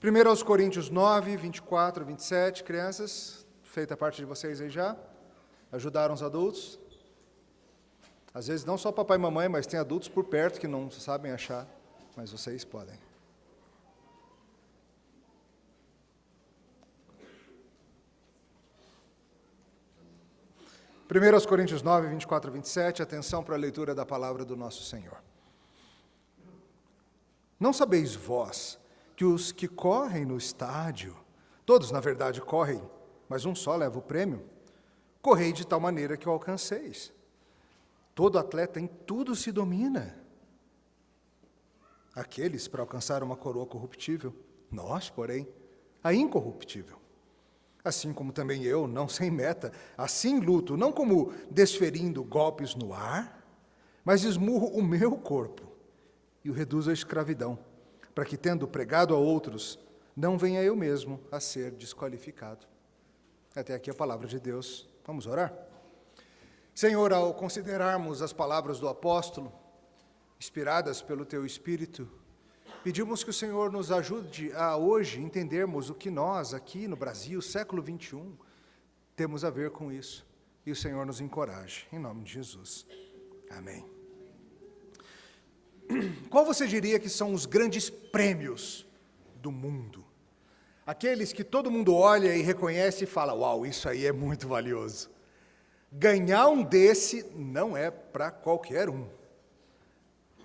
1 aos Coríntios 9, 24, 27, crianças, feita a parte de vocês aí já, ajudaram os adultos. Às vezes não só papai e mamãe, mas tem adultos por perto que não sabem achar, mas vocês podem. Primeiro aos Coríntios 9, 24 a 27, atenção para a leitura da palavra do nosso Senhor. Não sabeis vós que os que correm no estádio, todos na verdade correm, mas um só leva o prêmio? Correi de tal maneira que o alcanceis. Todo atleta em tudo se domina. Aqueles para alcançar uma coroa corruptível, nós, porém, a incorruptível. Assim como também eu, não sem meta, assim luto, não como desferindo golpes no ar, mas esmurro o meu corpo e o reduzo à escravidão, para que, tendo pregado a outros, não venha eu mesmo a ser desqualificado. Até aqui a palavra de Deus. Vamos orar? Senhor, ao considerarmos as palavras do apóstolo, inspiradas pelo Teu Espírito, pedimos que o Senhor nos ajude a hoje entendermos o que nós, aqui no Brasil, século XXI, temos a ver com isso. E o Senhor nos encoraje, em nome de Jesus. Amém. Qual você diria que são os grandes prêmios do mundo? Aqueles que todo mundo olha e reconhece e fala, uau, isso aí é muito valioso. Ganhar um desse não é para qualquer um.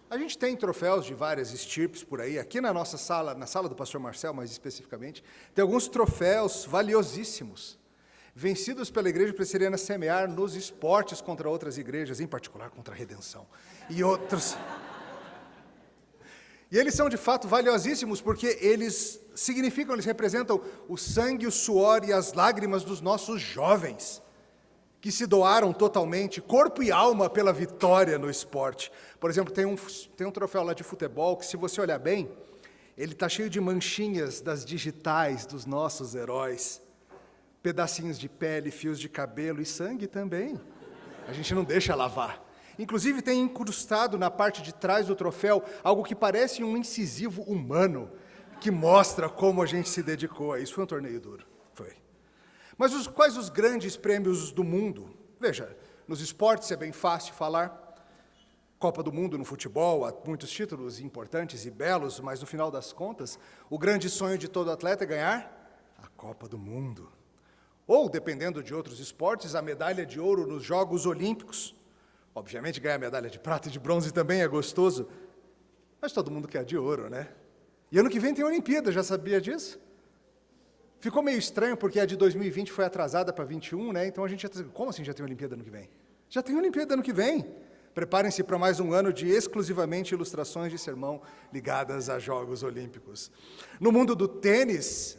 A gente tem troféus de várias estirpes por aí. Aqui na nossa sala, na sala do pastor Marcel, mais especificamente, tem alguns troféus valiosíssimos, vencidos pela Igreja Presbiteriana Semear nos esportes contra outras igrejas, em particular contra a Redenção, e outros. E eles são, de fato, valiosíssimos porque eles significam, eles representam o sangue, o suor e as lágrimas dos nossos jovens, que se doaram totalmente, corpo e alma, pela vitória no esporte. Por exemplo, tem um troféu lá de futebol que, se você olhar bem, ele está cheio de manchinhas das digitais dos nossos heróis, pedacinhos de pele, fios de cabelo e sangue também. A gente não deixa lavar. Inclusive, tem incrustado na parte de trás do troféu algo que parece um incisivo humano, que mostra como a gente se dedicou a isso. Foi um torneio duro, foi. Mas quais os grandes prêmios do mundo? Veja, nos esportes é bem fácil falar. Copa do Mundo no futebol, há muitos títulos importantes e belos, mas no final das contas, o grande sonho de todo atleta é ganhar a Copa do Mundo. Ou, dependendo de outros esportes, a medalha de ouro nos Jogos Olímpicos. Obviamente, ganhar medalha de prata e de bronze também é gostoso, mas todo mundo quer de ouro, né? E ano que vem tem Olimpíada, já sabia disso? Ficou meio estranho porque a de 2020 foi atrasada para 21, né? Então a gente como assim já tem Olimpíada ano que vem? Já tem Olimpíada ano que vem. Preparem-se para mais um ano de exclusivamente ilustrações de sermão ligadas a Jogos Olímpicos. No mundo do tênis,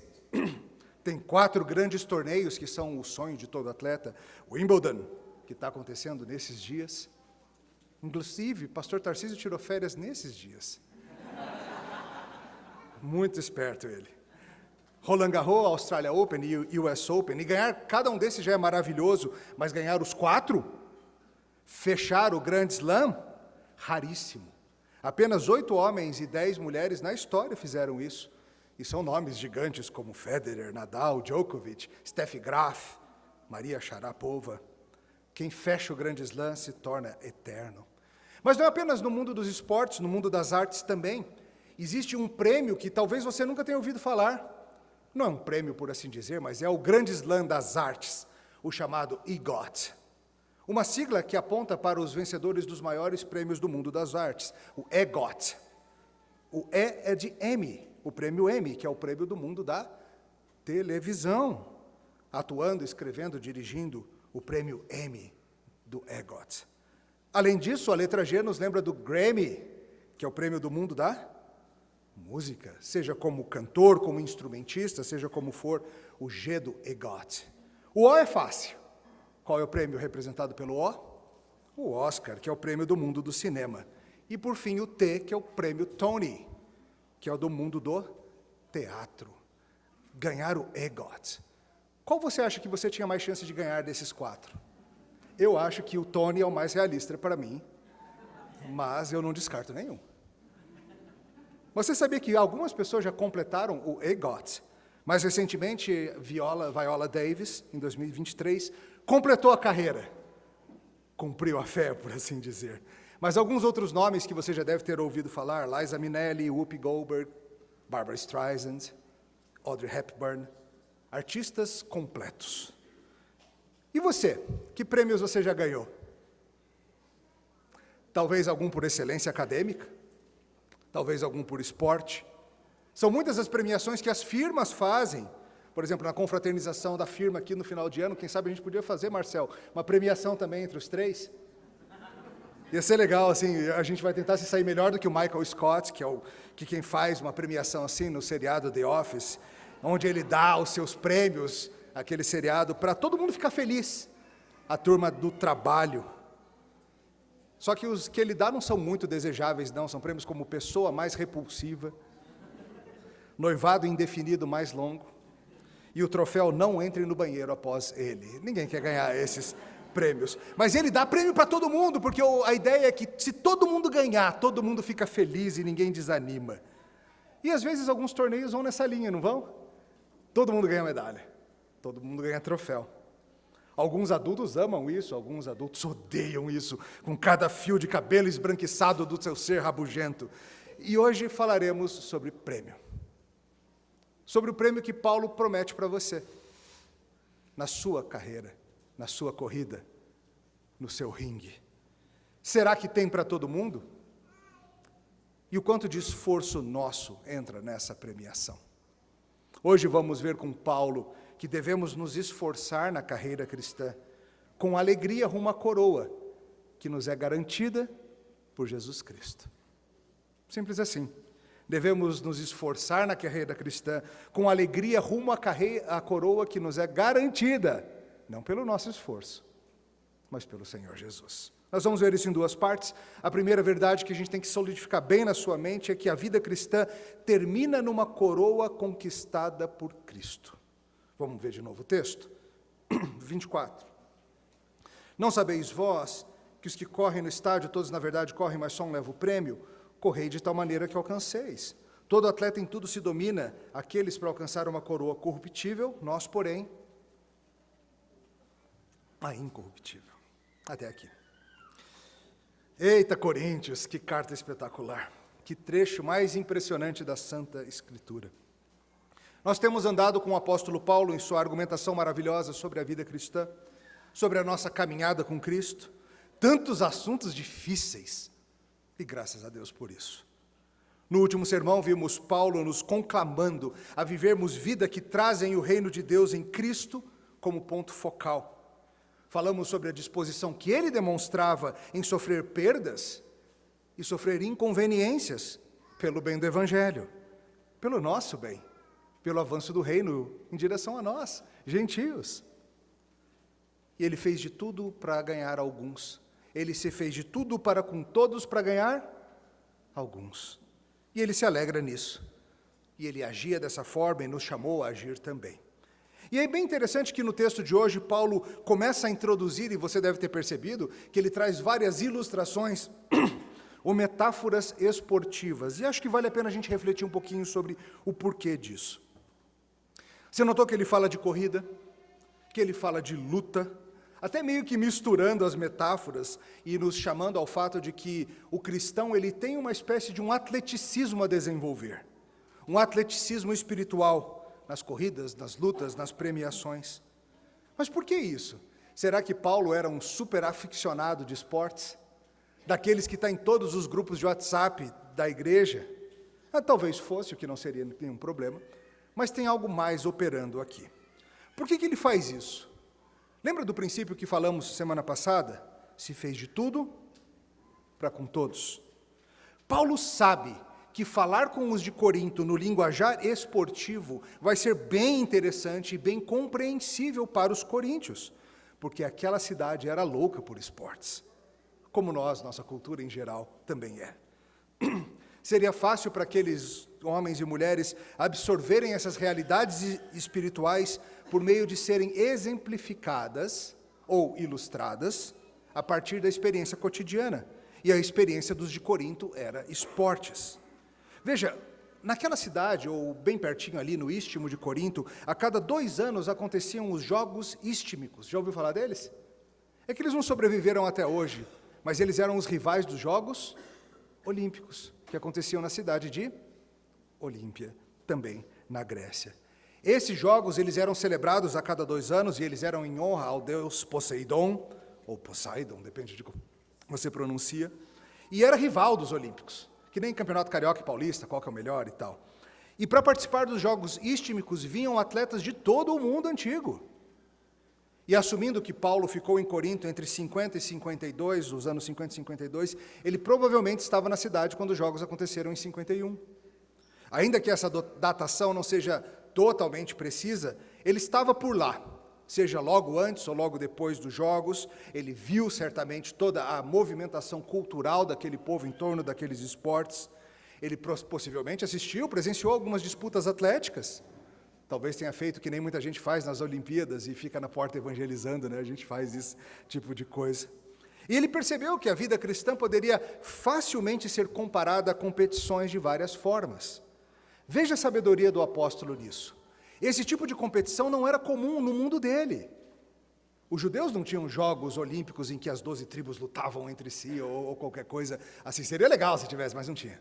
tem 4 grandes torneios que são o sonho de todo atleta. Wimbledon, que está acontecendo nesses dias. Inclusive, pastor Tarcísio tirou férias nesses dias. Muito esperto ele. Roland Garros, Australia Open e US Open. E ganhar cada um desses já é maravilhoso, mas ganhar os 4, fechar o Grand Slam, raríssimo. Apenas 8 homens e 10 mulheres na história fizeram isso. E são nomes gigantes como Federer, Nadal, Djokovic, Steffi Graf, Maria Sharapova. Quem fecha o grande slam se torna eterno. Mas não é apenas no mundo dos esportes, no mundo das artes também. Existe um prêmio que talvez você nunca tenha ouvido falar. Não é um prêmio, por assim dizer, mas é o grande slam das artes, o chamado EGOT. Uma sigla que aponta para os vencedores dos maiores prêmios do mundo das artes, o EGOT. O E é de Emmy, o prêmio Emmy, que é o prêmio do mundo da televisão. Atuando, escrevendo, dirigindo, o prêmio Emmy do EGOT. Além disso, a letra G nos lembra do Grammy, que é o prêmio do mundo da música, seja como cantor, como instrumentista, seja como for, o G do EGOT. O O é fácil. Qual é o prêmio representado pelo O? O Oscar, que é o prêmio do mundo do cinema. E, por fim, o T, que é o prêmio Tony, que é o do mundo do teatro. Ganhar o EGOT. Qual você acha que você tinha mais chance de ganhar desses 4? Eu acho que o Tony é o mais realista para mim, mas eu não descarto nenhum. Você sabia que algumas pessoas já completaram o EGOT? Mais recentemente, Viola Davis, em 2023, completou a carreira. Cumpriu a fé, por assim dizer. Mas alguns outros nomes que você já deve ter ouvido falar, Liza Minnelli, Whoopi Goldberg, Barbra Streisand, Audrey Hepburn, artistas completos. E você? Que prêmios você já ganhou? Talvez algum por excelência acadêmica? Talvez algum por esporte? São muitas as premiações que as firmas fazem. Por exemplo, na confraternização da firma aqui no final de ano, quem sabe a gente podia fazer, Marcel, uma premiação também entre os três? Ia ser legal, assim, a gente vai tentar se sair melhor do que o Michael Scott, que quem faz uma premiação assim no seriado The Office, onde ele dá os seus prêmios, aquele seriado, para todo mundo ficar feliz. A turma do trabalho. Só que os que ele dá não são muito desejáveis, não. São prêmios como pessoa mais repulsiva, noivado indefinido mais longo, e o troféu não entre no banheiro após ele. Ninguém quer ganhar esses prêmios. Mas ele dá prêmio para todo mundo, porque a ideia é que se todo mundo ganhar, todo mundo fica feliz e ninguém desanima. E às vezes alguns torneios vão nessa linha, não vão? Todo mundo ganha medalha, todo mundo ganha troféu. Alguns adultos amam isso, alguns adultos odeiam isso, com cada fio de cabelo esbranquiçado do seu ser rabugento. E hoje falaremos sobre prêmio. Sobre o prêmio que Paulo promete para você, na sua carreira, na sua corrida, no seu ringue. Será que tem para todo mundo? E o quanto de esforço nosso entra nessa premiação? Hoje vamos ver com Paulo que devemos nos esforçar na carreira cristã, com alegria rumo à coroa, que nos é garantida por Jesus Cristo. Simples assim. Devemos nos esforçar na carreira cristã, com alegria rumo à coroa que nos é garantida, não pelo nosso esforço, mas pelo Senhor Jesus. Nós vamos ver isso em duas partes. A primeira verdade que a gente tem que solidificar bem na sua mente é que a vida cristã termina numa coroa conquistada por Cristo. Vamos ver de novo o texto? 24. Não sabeis vós que os que correm no estádio, todos na verdade correm, mas só um leva o prêmio? Correi de tal maneira que alcanceis. Todo atleta em tudo se domina, aqueles para alcançar uma coroa corruptível, nós, porém, a incorruptível. Até aqui. Eita, Coríntios, que carta espetacular. Que trecho mais impressionante da Santa Escritura. Nós temos andado com o apóstolo Paulo em sua argumentação maravilhosa sobre a vida cristã, sobre a nossa caminhada com Cristo, tantos assuntos difíceis, e graças a Deus por isso. No último sermão vimos Paulo nos conclamando a vivermos vida que trazem o reino de Deus em Cristo como ponto focal. Falamos sobre a disposição que ele demonstrava em sofrer perdas e sofrer inconveniências pelo bem do Evangelho, pelo nosso bem, pelo avanço do reino em direção a nós, gentios. E ele fez de tudo para ganhar alguns. Ele se fez de tudo para com todos para ganhar alguns. E ele se alegra nisso. E ele agia dessa forma e nos chamou a agir também. E é bem interessante que no texto de hoje Paulo começa a introduzir, e você deve ter percebido, que ele traz várias ilustrações ou metáforas esportivas. E acho que vale a pena a gente refletir um pouquinho sobre o porquê disso. Você notou que ele fala de corrida, que ele fala de luta, até meio que misturando as metáforas e nos chamando ao fato de que o cristão ele tem uma espécie de um atleticismo a desenvolver, um atleticismo espiritual nas corridas, nas lutas, nas premiações. Mas por que isso? Será que Paulo era um super aficionado de esportes? Daqueles que está em todos os grupos de WhatsApp da igreja? Talvez fosse, o que não seria nenhum problema. Mas tem algo mais operando aqui. Por que ele faz isso? Lembra do princípio que falamos semana passada? Se fez de tudo para com todos. Paulo sabe que falar com os de Corinto no linguajar esportivo vai ser bem interessante e bem compreensível para os coríntios, porque aquela cidade era louca por esportes, como nós, nossa cultura em geral, também é. Seria fácil para aqueles homens e mulheres absorverem essas realidades espirituais por meio de serem exemplificadas ou ilustradas a partir da experiência cotidiana. E a experiência dos de Corinto era esportes. Veja, naquela cidade, ou bem pertinho ali no Istmo de Corinto, a cada 2 anos aconteciam os Jogos Istmicos. Já ouviu falar deles? É que eles não sobreviveram até hoje, mas eles eram os rivais dos Jogos Olímpicos, que aconteciam na cidade de Olímpia, também na Grécia. Esses jogos eles eram celebrados a cada 2 anos e eles eram em honra ao deus Poseidon, ou Poseidon, depende de como você pronuncia, e era rival dos Olímpicos, que nem Campeonato Carioca e Paulista, qual que é o melhor e tal. E para participar dos Jogos Istmicos vinham atletas de todo o mundo antigo. E assumindo que Paulo ficou em Corinto entre 50 e 52, os anos 50 e 52, ele provavelmente estava na cidade quando os jogos aconteceram em 51. Ainda que essa datação não seja totalmente precisa, ele estava por lá, seja logo antes ou logo depois dos jogos. Ele viu certamente toda a movimentação cultural daquele povo em torno daqueles esportes. Ele possivelmente assistiu, presenciou algumas disputas atléticas. Talvez tenha feito que nem muita gente faz nas Olimpíadas e fica na porta evangelizando, né? A gente faz esse tipo de coisa. E ele percebeu que a vida cristã poderia facilmente ser comparada a competições de várias formas. Veja a sabedoria do apóstolo nisso. Esse tipo de competição não era comum no mundo dele. Os judeus não tinham jogos olímpicos em que as 12 tribos lutavam entre si ou qualquer coisa assim. Seria legal se tivesse, mas não tinha.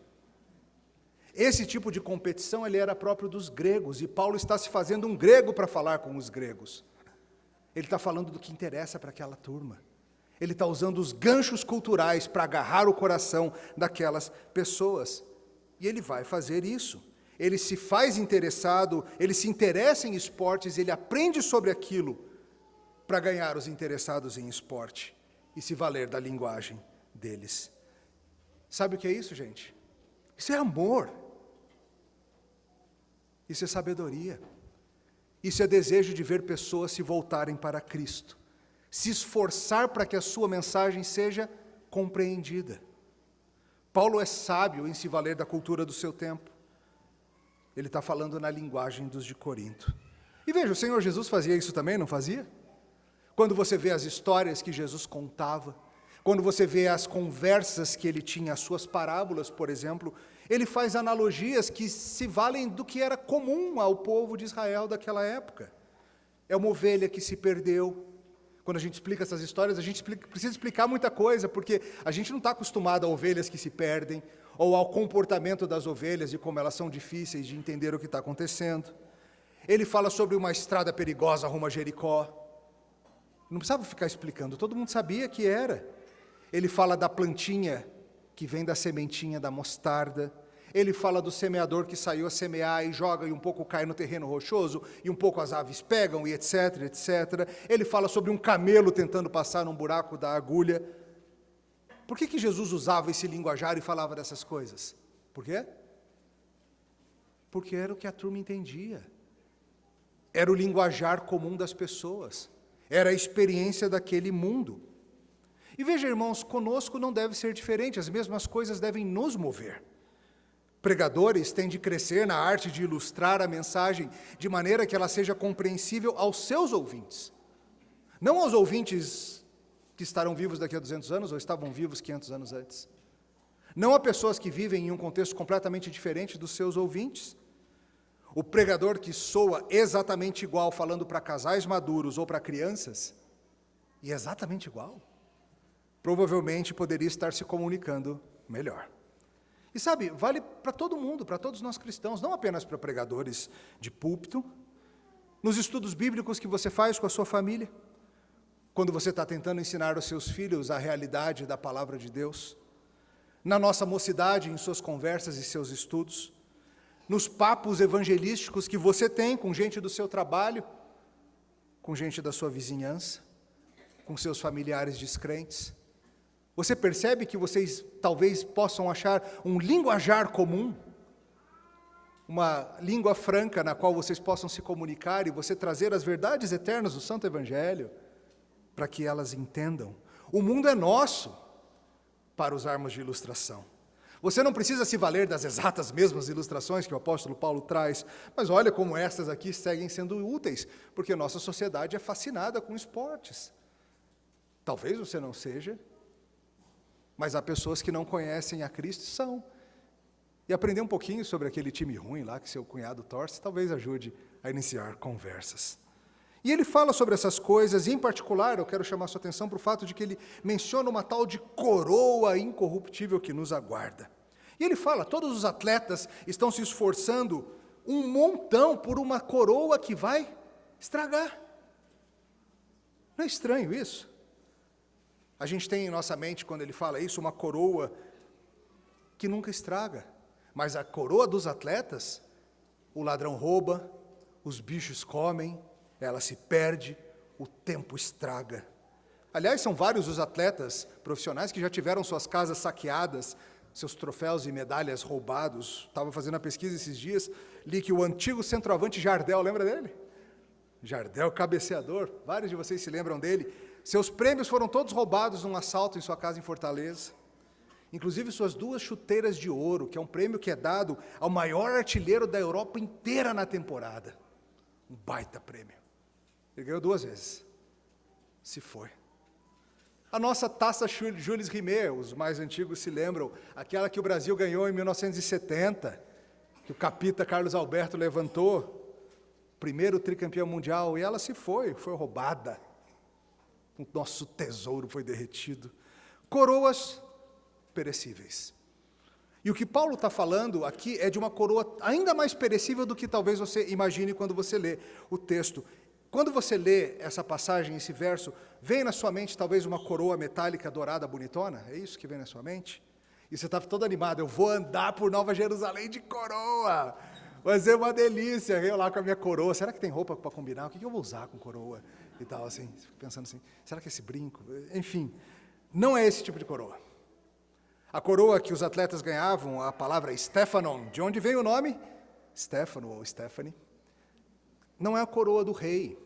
Esse tipo de competição ele era próprio dos gregos, e Paulo está se fazendo um grego para falar com os gregos. Ele está falando do que interessa para aquela turma. Ele está usando os ganchos culturais para agarrar o coração daquelas pessoas. E ele vai fazer isso. Ele se faz interessado, ele se interessa em esportes, ele aprende sobre aquilo para ganhar os interessados em esporte e se valer da linguagem deles. Sabe o que é isso, gente? Isso é amor. Isso é sabedoria. Isso é desejo de ver pessoas se voltarem para Cristo. Se esforçar para que a sua mensagem seja compreendida. Paulo é sábio em se valer da cultura do seu tempo. Ele está falando na linguagem dos de Corinto. E veja, o Senhor Jesus fazia isso também, não fazia? Quando você vê as histórias que Jesus contava, quando você vê as conversas que ele tinha, as suas parábolas, por exemplo, ele faz analogias que se valem do que era comum ao povo de Israel daquela época. É uma ovelha que se perdeu. Quando a gente explica essas histórias, a gente precisa explicar muita coisa, porque a gente não está acostumado a ovelhas que se perdem, ou ao comportamento das ovelhas e como elas são difíceis de entender o que está acontecendo. Ele fala sobre uma estrada perigosa rumo a Jericó. Não precisava ficar explicando, todo mundo sabia que era. Ele fala da plantinha que vem da sementinha da mostarda. Ele fala do semeador que saiu a semear e joga e um pouco cai no terreno rochoso e um pouco as aves pegam e etc, etc. Ele fala sobre um camelo tentando passar num buraco da agulha. Por que Jesus usava esse linguajar e falava dessas coisas? Por quê? Porque era o que a turma entendia. Era o linguajar comum das pessoas. Era a experiência daquele mundo. E veja, irmãos, conosco não deve ser diferente, as mesmas coisas devem nos mover. Pregadores têm de crescer na arte de ilustrar a mensagem de maneira que ela seja compreensível aos seus ouvintes. Não aos ouvintes que estarão vivos daqui a 200 anos ou estavam vivos 500 anos antes. Não a pessoas que vivem em um contexto completamente diferente dos seus ouvintes. O pregador que soa exatamente igual falando para casais maduros ou para crianças, e exatamente igual, provavelmente poderia estar se comunicando melhor. E sabe, vale para todo mundo, para todos nós cristãos, não apenas para pregadores de púlpito, nos estudos bíblicos que você faz com a sua família, quando você está tentando ensinar aos seus filhos a realidade da palavra de Deus, na nossa mocidade, em suas conversas e seus estudos, nos papos evangelísticos que você tem com gente do seu trabalho, com gente da sua vizinhança, com seus familiares descrentes. Você percebe que vocês talvez possam achar um linguajar comum, uma língua franca na qual vocês possam se comunicar e você trazer as verdades eternas do Santo Evangelho para que elas entendam. O mundo é nosso para usarmos de ilustração. Você não precisa se valer das exatas mesmas ilustrações que o apóstolo Paulo traz, mas olha como estas aqui seguem sendo úteis, porque nossa sociedade é fascinada com esportes. Talvez você não seja, mas há pessoas que não conhecem a Cristo e são. e aprender um pouquinho sobre aquele time ruim lá que seu cunhado torce, talvez ajude a iniciar conversas. E ele fala sobre essas coisas, e em particular eu quero chamar sua atenção para o fato de que ele menciona uma tal de coroa incorruptível que nos aguarda. E ele fala, todos os atletas estão se esforçando um montão por uma coroa que vai estragar. Não é estranho isso? A gente tem em nossa mente, quando ele fala isso, uma coroa que nunca estraga. Mas a coroa dos atletas, o ladrão rouba, os bichos comem, ela se perde, o tempo estraga. Aliás, são vários os atletas profissionais que já tiveram suas casas saqueadas, seus troféus e medalhas roubados. Estava fazendo a pesquisa esses dias, li que o antigo centroavante Jardel, lembra dele? Jardel, cabeceador, vários de vocês se lembram dele. Seus prêmios foram todos roubados num assalto em sua casa em Fortaleza. Inclusive suas 2 chuteiras de ouro, que é um prêmio que é dado ao maior artilheiro da Europa inteira na temporada. Um baita prêmio. Ele ganhou 2 vezes. Se foi. A nossa taça Jules Rimet, os mais antigos se lembram, aquela que o Brasil ganhou em 1970, que o capita Carlos Alberto levantou, primeiro tricampeão mundial, e ela se foi roubada. O nosso tesouro foi derretido. Coroas perecíveis. E o que Paulo está falando aqui é de uma coroa ainda mais perecível do que talvez você imagine quando você lê o texto. Quando você lê essa passagem, esse verso, vem na sua mente talvez uma coroa metálica dourada bonitona? É isso que vem na sua mente? E você está todo animado, eu vou andar por Nova Jerusalém de coroa, vai ser uma delícia, eu lá com a minha coroa, será que tem roupa para combinar? O que eu vou usar com coroa? E tal, assim, pensando assim, será que esse brinco? Enfim, não é esse tipo de coroa. A coroa que os atletas ganhavam, a palavra Stephanon, de onde vem o nome? Stefano ou Stephanie. Não é a coroa do rei.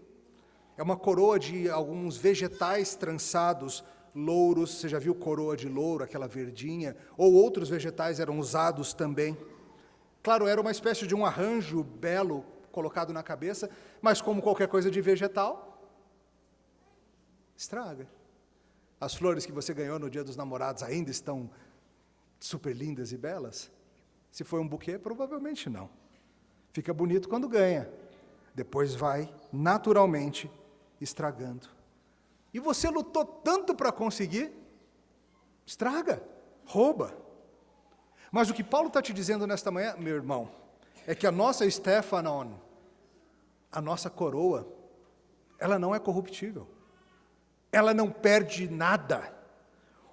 É uma coroa de alguns vegetais trançados, louros. Você já viu coroa de louro, aquela verdinha? Ou outros vegetais eram usados também. Claro, era uma espécie de um arranjo belo colocado na cabeça, mas como qualquer coisa de vegetal, estraga. As flores que você ganhou no Dia dos Namorados ainda estão super lindas e belas? Se foi um buquê, provavelmente não. Fica bonito quando ganha. Depois vai, naturalmente, estragando. E você lutou tanto para conseguir, estraga, rouba. Mas o que Paulo está te dizendo nesta manhã, meu irmão, é que a nossa Stephanon, a nossa coroa, ela não é corruptível. Ela não perde nada.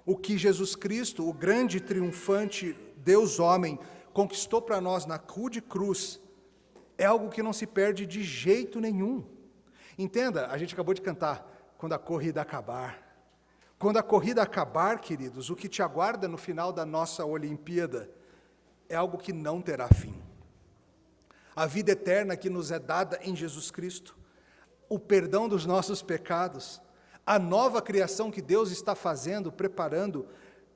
O que Jesus Cristo, o grande triunfante Deus-homem, conquistou para nós na rude cruz, é algo que não se perde de jeito nenhum. Entenda, a gente acabou de cantar, quando a corrida acabar. Quando a corrida acabar, queridos, o que te aguarda no final da nossa Olimpíada é algo que não terá fim. A vida eterna que nos é dada em Jesus Cristo, o perdão dos nossos pecados, a nova criação que Deus está fazendo, preparando,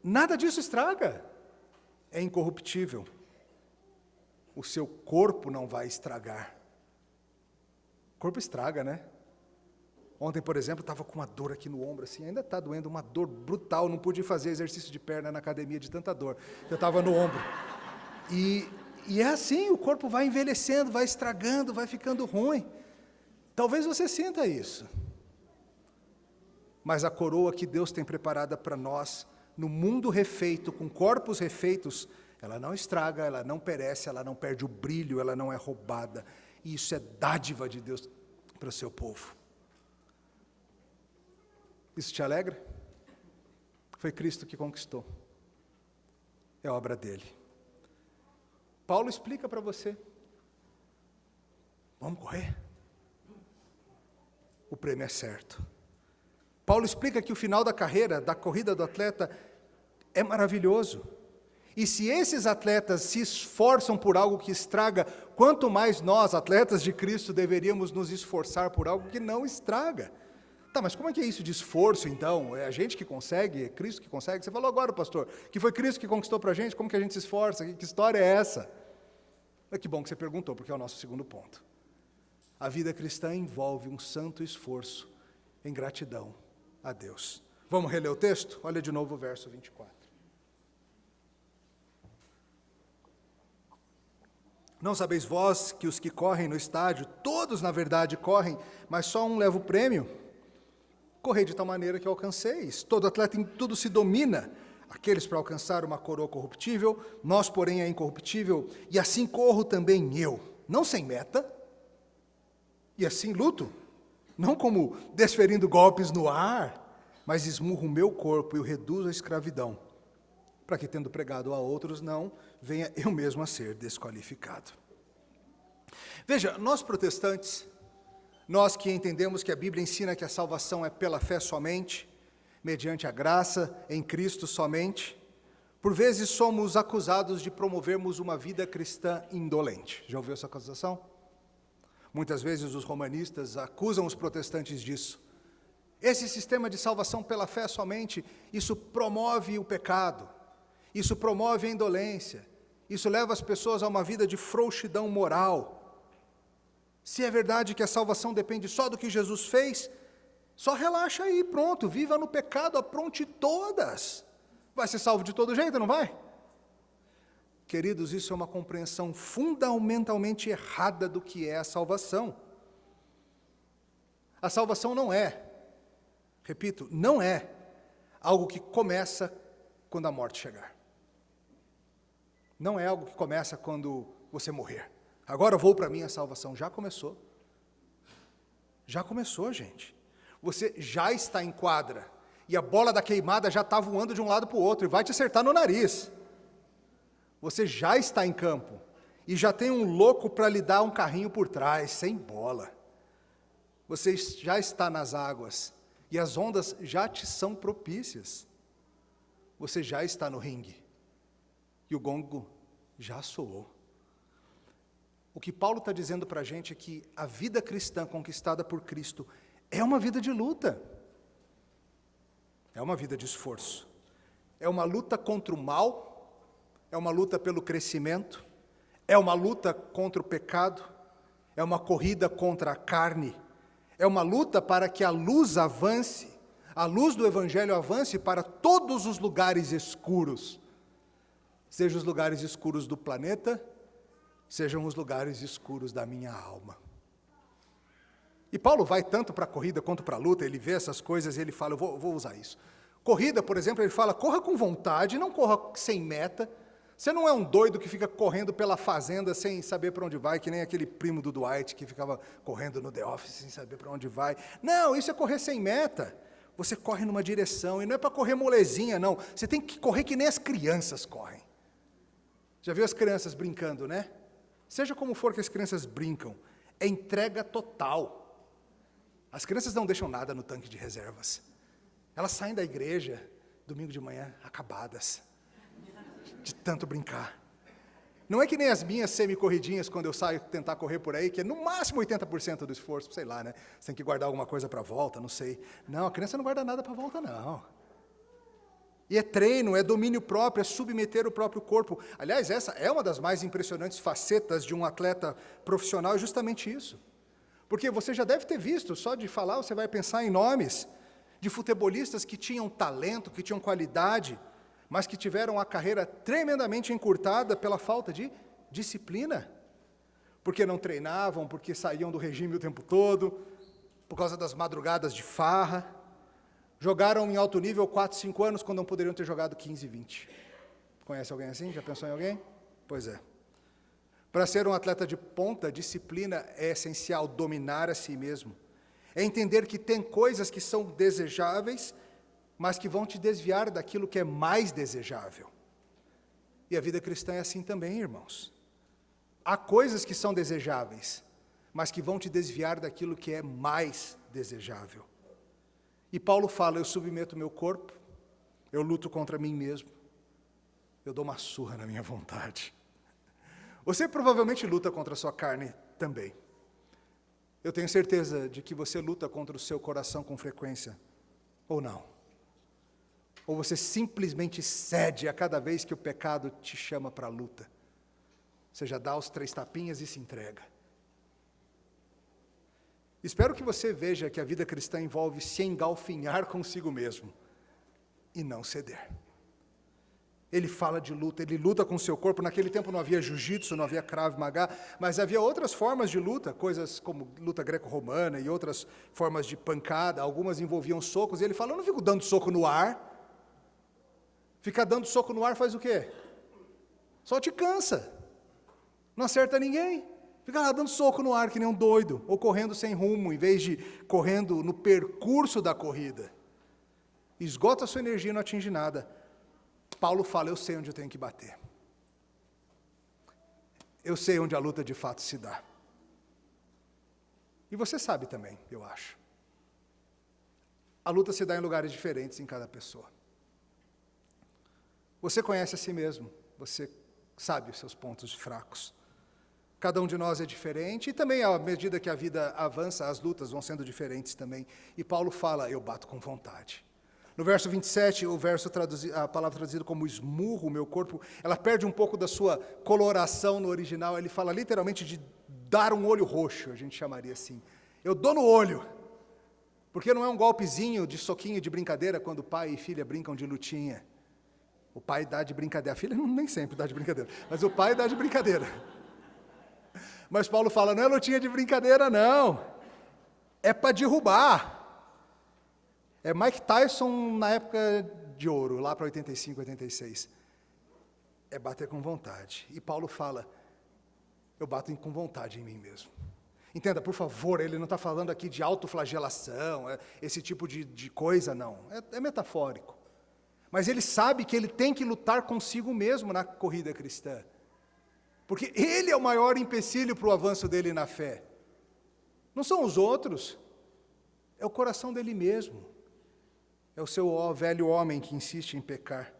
nada disso estraga. É incorruptível. O seu corpo não vai estragar. O corpo estraga, né? Ontem, por exemplo, estava com uma dor aqui no ombro, assim, ainda está doendo, uma dor brutal, não pude fazer exercício de perna na academia de tanta dor. Eu estava no ombro. E é assim, o corpo vai envelhecendo, vai estragando, vai ficando ruim. Talvez você sinta isso. Mas a coroa que Deus tem preparada para nós, no mundo refeito, com corpos refeitos, ela não estraga, ela não perece, ela não perde o brilho, ela não é roubada. E isso é dádiva de Deus para o seu povo. Isso te alegra? Foi Cristo que conquistou. É obra dele. Paulo explica para você. Vamos correr? O prêmio é certo. Paulo explica que o final da carreira, da corrida do atleta, é maravilhoso. E se esses atletas se esforçam por algo que estraga, quanto mais nós, atletas de Cristo, deveríamos nos esforçar por algo que não estraga. Tá, mas como é que é isso de esforço, então? É a gente que consegue? É Cristo que consegue? Você falou agora, pastor, que foi Cristo que conquistou para a gente, como que a gente se esforça? Que história é essa? É que bom que você perguntou, porque é o nosso segundo ponto. A vida cristã envolve um santo esforço em gratidão a Deus. Vamos reler o texto? Olha de novo o verso 24. Não sabeis vós que os que correm no estádio, todos na verdade correm, mas só um leva o prêmio? Correi de tal maneira que alcanceis. Todo atleta em tudo se domina. Aqueles para alcançar uma coroa corruptível, nós, porém, é incorruptível, e assim corro também eu, não sem meta, e assim luto, não como desferindo golpes no ar, mas esmurro o meu corpo e o reduzo à escravidão, para que, tendo pregado a outros, não venha eu mesmo a ser desqualificado. Veja, nós protestantes, nós que entendemos que a Bíblia ensina que a salvação é pela fé somente, mediante a graça em Cristo somente, por vezes somos acusados de promovermos uma vida cristã indolente. Já ouviu essa acusação? Muitas vezes os romanistas acusam os protestantes disso. Esse sistema de salvação pela fé somente, isso promove o pecado, isso promove a indolência, isso leva as pessoas a uma vida de frouxidão moral. Se é verdade que a salvação depende só do que Jesus fez, só relaxa aí, pronto, viva no pecado, apronte todas. Vai ser salvo de todo jeito, não vai? Queridos, isso é uma compreensão fundamentalmente errada do que é a salvação. A salvação não é, repito, não é algo que começa quando a morte chegar. Não é algo que começa quando você morrer. Agora eu vou para a minha salvação. Já começou. Já começou, gente. Você já está em quadra, e a bola da queimada já está voando de um lado para o outro, e vai te acertar no nariz. Você já está em campo, e já tem um louco para lhe dar um carrinho por trás, sem bola. Você já está nas águas, e as ondas já te são propícias. Você já está no ringue, e o gongo já soou. O que Paulo está dizendo para a gente é que a vida cristã conquistada por Cristo é uma vida de luta, é uma vida de esforço, é uma luta contra o mal, é uma luta pelo crescimento, é uma luta contra o pecado, é uma corrida contra a carne, é uma luta para que a luz avance, a luz do Evangelho avance para todos os lugares escuros, sejam os lugares escuros do planeta, sejam os lugares escuros da minha alma. E Paulo vai tanto para a corrida quanto para a luta, ele vê essas coisas e ele fala, eu vou usar isso. Corrida, por exemplo, ele fala, corra com vontade, não corra sem meta. Você não é um doido que fica correndo pela fazenda sem saber para onde vai, que nem aquele primo do Dwight que ficava correndo no The Office sem saber para onde vai. Não, isso é correr sem meta. Você corre numa direção, e não é para correr molezinha, não. Você tem que correr que nem as crianças correm. Já viu as crianças brincando, né? Seja como for que as crianças brincam, é entrega total. As crianças não deixam nada no tanque de reservas. Elas saem da igreja, domingo de manhã, acabadas, de tanto brincar. Não é que nem as minhas semi-corridinhas, quando eu saio tentar correr por aí, que é no máximo 80% do esforço, sei lá, né? Você tem que guardar alguma coisa para a volta, não sei. Não, a criança não guarda nada para a volta, não. E é treino, é domínio próprio, é submeter o próprio corpo. Aliás, essa é uma das mais impressionantes facetas de um atleta profissional, é justamente isso. Porque você já deve ter visto, só de falar você vai pensar em nomes de futebolistas que tinham talento, que tinham qualidade, mas que tiveram a carreira tremendamente encurtada pela falta de disciplina. Porque não treinavam, porque saíam do regime o tempo todo, por causa das madrugadas de farra. Jogaram em alto nível 4, 5 anos, quando não poderiam ter jogado 15, 20. Conhece alguém assim? Já pensou em alguém? Pois é. Para ser um atleta de ponta, disciplina é essencial, dominar a si mesmo. É entender que tem coisas que são desejáveis, mas que vão te desviar daquilo que é mais desejável. E a vida cristã é assim também, irmãos. Há coisas que são desejáveis, mas que vão te desviar daquilo que é mais desejável. E Paulo fala, eu submeto meu corpo, eu luto contra mim mesmo, eu dou uma surra na minha vontade. Você provavelmente luta contra a sua carne também. Eu tenho certeza de que você luta contra o seu coração com frequência, ou não. Ou você simplesmente cede a cada vez que o pecado te chama para a luta. Você já dá os 3 tapinhas e se entrega. Espero que você veja que a vida cristã envolve se engalfinhar consigo mesmo e não ceder. Ele fala de luta, ele luta com o seu corpo. Naquele tempo não havia jiu-jitsu, não havia Krav Maga, mas havia outras formas de luta, coisas como luta greco-romana e outras formas de pancada, algumas envolviam socos, e ele fala, eu não fico dando soco no ar. Ficar dando soco no ar faz o quê? Só te cansa. Não acerta ninguém. Fica lá dando soco no ar que nem um doido, ou correndo sem rumo, em vez de correndo no percurso da corrida. Esgota a sua energia e não atinge nada. Paulo fala, eu sei onde eu tenho que bater. Eu sei onde a luta de fato se dá. E você sabe também, eu acho. A luta se dá em lugares diferentes em cada pessoa. Você conhece a si mesmo, você sabe os seus pontos fracos. Cada um de nós é diferente, e também à medida que a vida avança, as lutas vão sendo diferentes também. E Paulo fala, eu bato com vontade. No verso 27, a palavra traduzida como esmurro, o meu corpo, ela perde um pouco da sua coloração no original, ele fala literalmente de dar um olho roxo, a gente chamaria assim. Eu dou no olho, porque não é um golpezinho de soquinho de brincadeira, quando pai e filha brincam de lutinha. O pai dá de brincadeira, a filha nem sempre dá de brincadeira, mas o pai dá de brincadeira. Mas Paulo fala, não é lutinha de brincadeira não, é para derrubar. É Mike Tyson na época de ouro, lá para 85, 86. É bater com vontade. E Paulo fala, eu bato com vontade em mim mesmo. Entenda, por favor, ele não está falando aqui de autoflagelação, esse tipo de coisa, não. É metafórico. Mas ele sabe que ele tem que lutar consigo mesmo na corrida cristã. Porque ele é o maior empecilho para o avanço dele na fé. Não são os outros, é o coração dele mesmo. É o seu velho homem que insiste em pecar.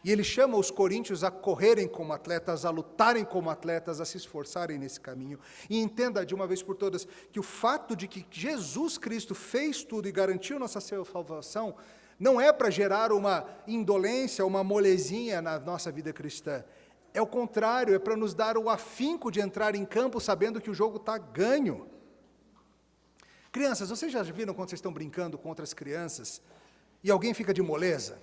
E ele chama os coríntios a correrem como atletas, a lutarem como atletas, a se esforçarem nesse caminho. E entenda de uma vez por todas que o fato de que Jesus Cristo fez tudo e garantiu nossa salvação, não é para gerar uma indolência, uma molezinha na nossa vida cristã. É o contrário, é para nos dar o afinco de entrar em campo sabendo que o jogo está ganho. Crianças, vocês já viram quando vocês estão brincando com outras crianças e alguém fica de moleza?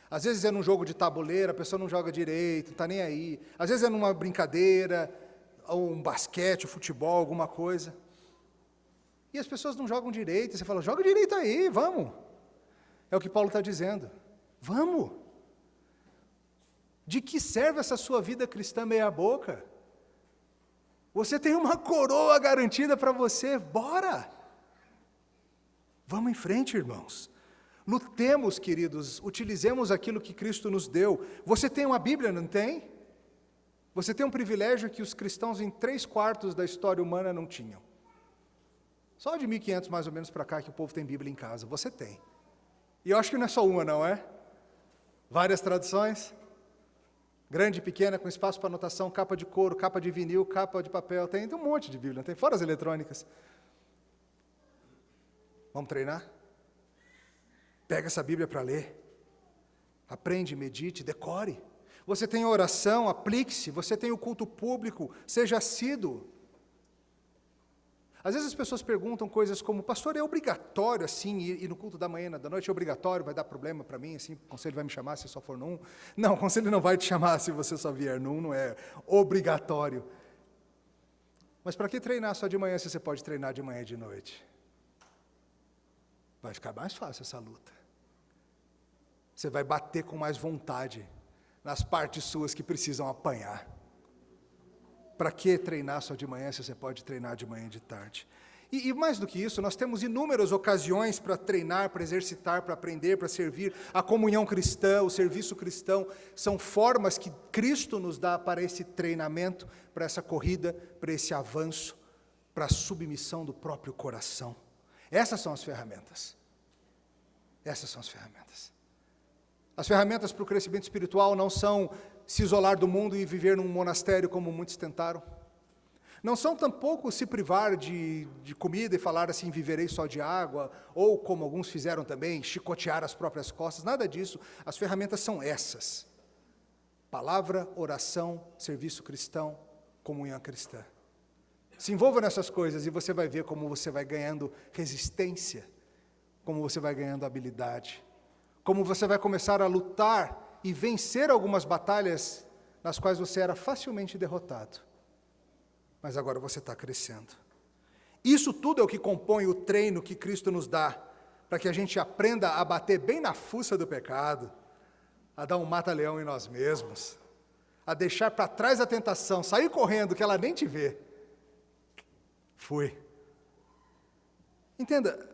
Às vezes é num jogo de tabuleiro, a pessoa não joga direito, não está nem aí. Às vezes é numa brincadeira, ou um basquete, um futebol, alguma coisa. E as pessoas não jogam direito, e você fala, joga direito aí, vamos. É o que Paulo está dizendo. Vamos. De que serve essa sua vida cristã meia boca? Você tem uma coroa garantida para você, bora! Vamos em frente, irmãos. Lutemos, queridos, utilizemos aquilo que Cristo nos deu. Você tem uma Bíblia, não tem? Você tem um privilégio que os cristãos em 3/4 da história humana não tinham. Só de 1500 mais ou menos para cá que o povo tem Bíblia em casa. Você tem. E eu acho que não é só uma, não é? Várias traduções. Grande e pequena, com espaço para anotação, capa de couro, capa de vinil, capa de papel. Tem um monte de Bíblia, tem fora as eletrônicas. Vamos treinar? Pega essa Bíblia para ler. Aprende, medite, decore. Você tem oração, aplique-se. Você tem o culto público, seja assíduo. Às vezes as pessoas perguntam coisas como, pastor, é obrigatório assim, ir no culto da manhã e da noite? É obrigatório? Vai dar problema para mim? Assim, o conselho vai me chamar se eu só for num? Não, o conselho não vai te chamar se você só vier num, não é obrigatório. Mas para que treinar só de manhã se você pode treinar de manhã e de noite? Vai ficar mais fácil essa luta. Você vai bater com mais vontade nas partes suas que precisam apanhar. Para que treinar só de manhã se você pode treinar de manhã e de tarde? E mais do que isso, nós temos inúmeras ocasiões para treinar, para exercitar, para aprender, para servir. A comunhão cristã, o serviço cristão, são formas que Cristo nos dá para esse treinamento, para essa corrida, para esse avanço, para a submissão do próprio coração. Essas são as ferramentas. Essas são as ferramentas. As ferramentas para o crescimento espiritual não são se isolar do mundo e viver num monastério como muitos tentaram. Não são tampouco se privar de comida e falar assim, viverei só de água, ou como alguns fizeram também, chicotear as próprias costas, nada disso. As ferramentas são essas. Palavra, oração, serviço cristão, comunhão cristã. Se envolva nessas coisas e você vai ver como você vai ganhando resistência, como você vai ganhando habilidade, como você vai começar a lutar e vencer algumas batalhas nas quais você era facilmente derrotado. Mas agora você está crescendo. Isso tudo é o que compõe o treino que Cristo nos dá, para que a gente aprenda a bater bem na fuça do pecado, a dar um mata-leão em nós mesmos, a deixar para trás a tentação, sair correndo que ela nem te vê. Fui. Entenda,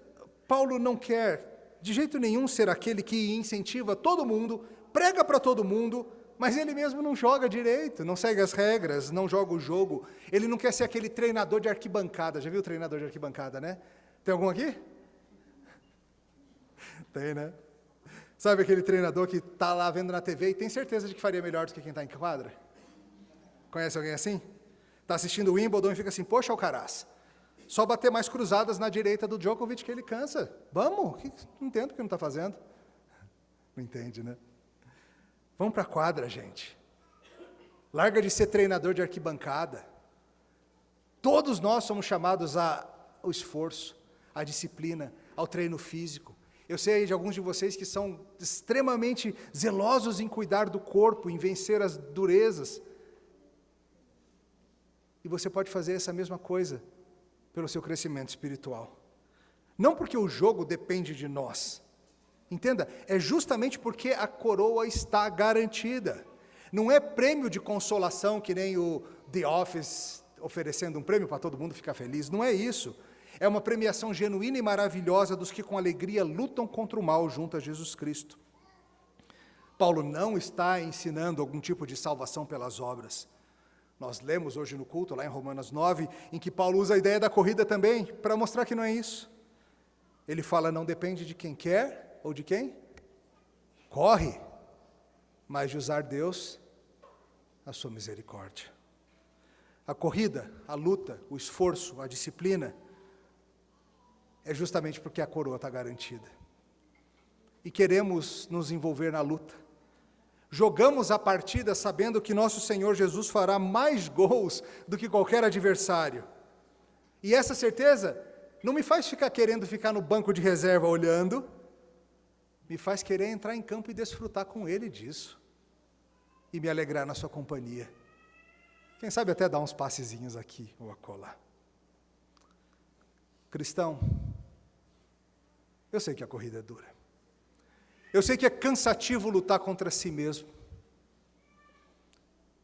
Paulo não quer de jeito nenhum ser aquele que incentiva todo mundo, prega para todo mundo, mas ele mesmo não joga direito, não segue as regras, não joga o jogo. Ele não quer ser aquele treinador de arquibancada. Já viu o treinador de arquibancada, né? Tem algum aqui? Tem, né? Sabe aquele treinador que está lá vendo na TV e tem certeza de que faria melhor do que quem está em quadra? Conhece alguém assim? Está assistindo o Wimbledon e fica assim, poxa, Alcaraz, só bater mais cruzadas na direita do Djokovic que ele cansa. Vamos? Não entendo o que não está fazendo. Não entende, né? Vamos para a quadra, gente. Larga de ser treinador de arquibancada. Todos nós somos chamados ao esforço, à disciplina, ao treino físico. Eu sei de alguns de vocês que são extremamente zelosos em cuidar do corpo, em vencer as durezas. E você pode fazer essa mesma coisa pelo seu crescimento espiritual. Não porque o jogo depende de nós. Entenda, é justamente porque a coroa está garantida. Não é prêmio de consolação que nem o The Office oferecendo um prêmio para todo mundo ficar feliz. Não é isso. É uma premiação genuína e maravilhosa dos que com alegria lutam contra o mal junto a Jesus Cristo. Paulo não está ensinando algum tipo de salvação pelas obras. Nós lemos hoje no culto, lá em Romanos 9, em que Paulo usa a ideia da corrida também, para mostrar que não é isso. Ele fala, não depende de quem quer, ou de quem? Corre, mas de usar Deus, a sua misericórdia. A corrida, a luta, o esforço, a disciplina, é justamente porque a coroa está garantida. E queremos nos envolver na luta. Jogamos a partida sabendo que nosso Senhor Jesus fará mais gols do que qualquer adversário. E essa certeza não me faz querendo ficar no banco de reserva olhando, me faz querer entrar em campo e desfrutar com Ele disso. E me alegrar na sua companhia. Quem sabe até dar uns passezinhos aqui ou acolá. Cristão, eu sei que a corrida é dura. Eu sei que é cansativo lutar contra si mesmo.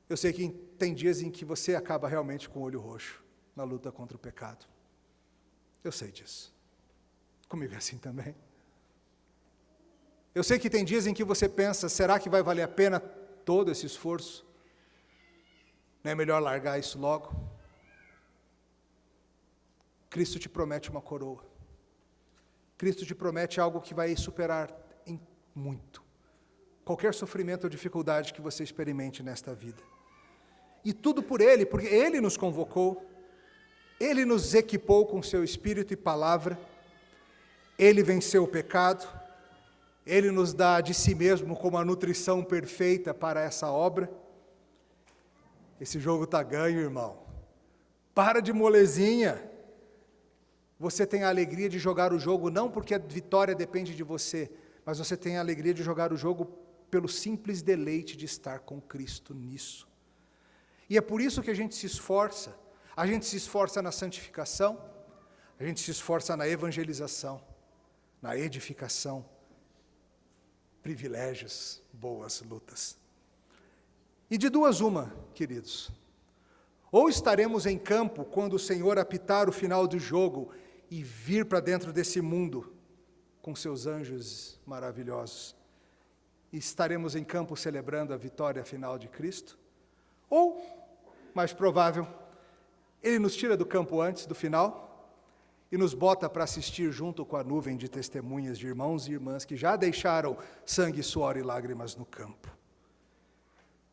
Eu sei que tem dias em que você acaba realmente com o olho roxo na luta contra o pecado. Eu sei disso. Comigo é assim também. Eu sei que tem dias em que você pensa, será que vai valer a pena todo esse esforço? Não é melhor largar isso logo? Cristo te promete uma coroa. Cristo te promete algo que vai superar em muito qualquer sofrimento ou dificuldade que você experimente nesta vida. E tudo por Ele, porque Ele nos convocou, Ele nos equipou com seu Espírito e palavra, Ele venceu o pecado, Ele nos dá de si mesmo como a nutrição perfeita para essa obra. Esse jogo está ganho, irmão. Para de molezinha. Você tem a alegria de jogar o jogo não porque a vitória depende de você, mas você tem a alegria de jogar o jogo pelo simples deleite de estar com Cristo nisso. E é por isso que a gente se esforça. A gente se esforça na santificação, a gente se esforça na evangelização, na edificação, privilégios, boas lutas. E de duas uma, queridos. Ou estaremos em campo quando o Senhor apitar o final do jogo e vir para dentro desse mundo com seus anjos maravilhosos. E estaremos em campo celebrando a vitória final de Cristo. Ou, mais provável, Ele nos tira do campo antes do final e nos bota para assistir junto com a nuvem de testemunhas de irmãos e irmãs que já deixaram sangue, suor e lágrimas no campo.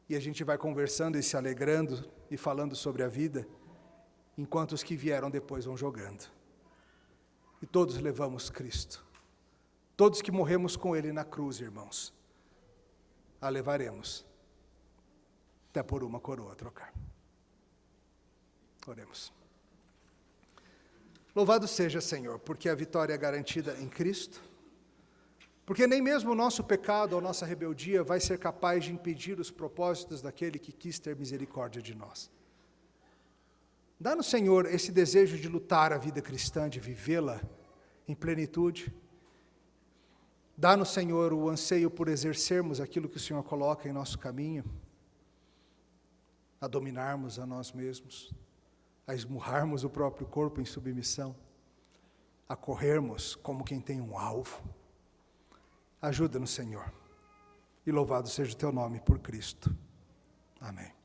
E a gente vai conversando e se alegrando e falando sobre a vida, enquanto os que vieram depois vão jogando. E todos levamos Cristo. Todos que morremos com Ele na cruz, irmãos, a levaremos até por uma coroa a trocar. Oremos. Louvado seja, Senhor, porque a vitória é garantida em Cristo. Porque nem mesmo o nosso pecado ou nossa rebeldia vai ser capaz de impedir os propósitos daquele que quis ter misericórdia de nós. Dá-nos, Senhor, esse desejo de lutar a vida cristã, de vivê-la em plenitude. Dá-nos, Senhor, o anseio por exercermos aquilo que o Senhor coloca em nosso caminho, a dominarmos a nós mesmos, a esmurrarmos o próprio corpo em submissão, a corrermos como quem tem um alvo. Ajuda-nos, Senhor, e louvado seja o teu nome por Cristo. Amém.